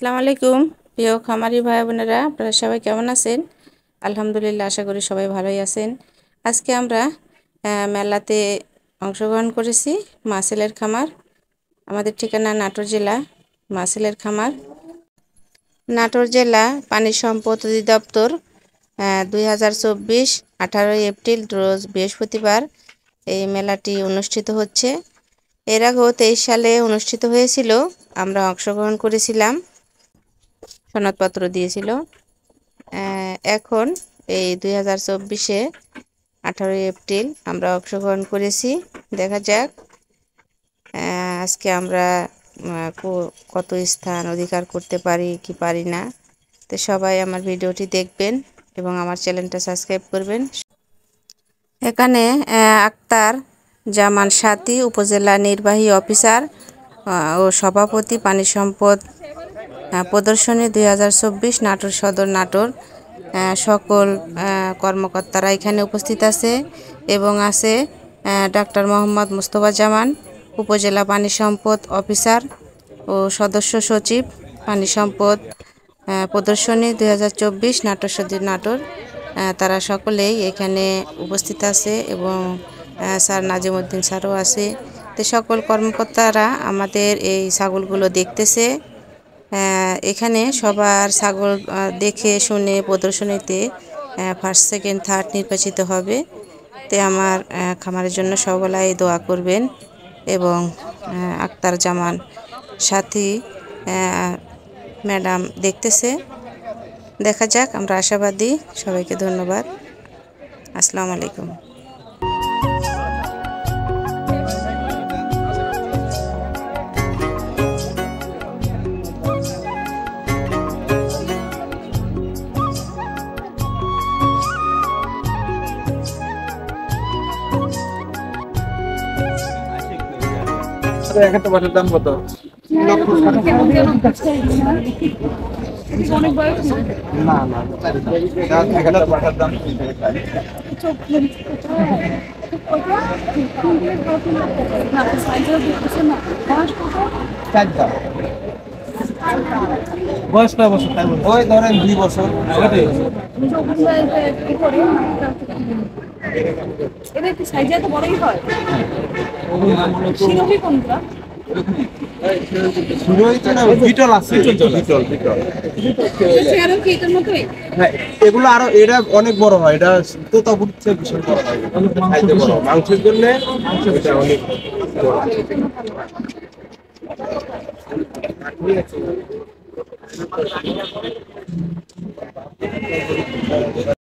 আসসালামু আলাইকুম প্রিয় খামারি ভাই বোনেরা, আপনারা সবাই কেমন আছেন? আলহামদুলিল্লাহ, আশা করি সবাই ভালোই আছেন। আজকে আমরা মেলাতে অংশগ্রহণ করেছি। মাসেলের খামার, আমাদের ঠিকানা নাটোর জেলা, মাসেলের খামার, নাটোর জেলা পানি সম্পদ অধিদপ্তর। 2024 18 এপ্রিল রোজ বৃহস্পতিবার এই মেলাটি অনুষ্ঠিত হচ্ছে। এর আগেও 23 সালে অনুষ্ঠিত হয়েছিল, আমরা অংশগ্রহণ করেছিলাম, সনদপত্র দিয়েছিল। এখন এই 2024-এ 18 এপ্রিল আমরা অংশগ্রহণ করেছি। দেখা যাক আজকে আমরা কত স্থান অধিকার করতে পারি কি পারি না। তো সবাই আমার ভিডিওটি দেখবেন এবং আমার চ্যানেলটা সাবস্ক্রাইব করবেন। এখানে আক্তার জামান সাথী, উপজেলা নির্বাহী অফিসার ও সভাপতি, পানি সম্পদ প্রদর্শনী 2024 নাটোর সদর নাটোর। সকল কর্মকর্তারা এখানে উপস্থিত আছে এবং আছে ডাক্তার মোহাম্মদ মুস্তফা জামান, উপজেলা পানি সম্পদ অফিসার ও সদস্য সচিব, পানি সম্পদ প্রদর্শনী 2024 নাটোর সদর নাটোর। তারা সকলেই এখানে উপস্থিত আছে এবং স্যার নাজিমউদ্দিন স্যারও আছে। তো সকল কর্মকর্তারা আমাদের এই ছাগলগুলো দেখতেছে। এখানে সবার ছাগল দেখে শুনে প্রদর্শনীতে ফার্স্ট, সেকেন্ড, থার্ড নির্বাচিত হবে। তে আমার খামারের জন্য সবাই দোয়া করবেন। এবং আক্তার জামান সাথী ম্যাডাম দেখতেছে, দেখা যাক, আমরা আশাবাদী। সবাইকে ধন্যবাদ। আসসালামু আলাইকুম। একটা বাটার দাম কত? না না, একটা বাটার দাম বয়স কয় বছর? ওই ধরেন 2 বছর। এটা কি সাইজে তো বড়ই হয়? শিরোহী কোনটা? বিটল আছে, বিটল। আরো কি এটার মতোই? হ্যাঁ, এগুলো আরো, এটা অনেক বড় হয়, এটা তোতা বুঝছে বিশাল বড় হয়, খাইতে বড় মাংসের জন্য এটা অনেক বড়।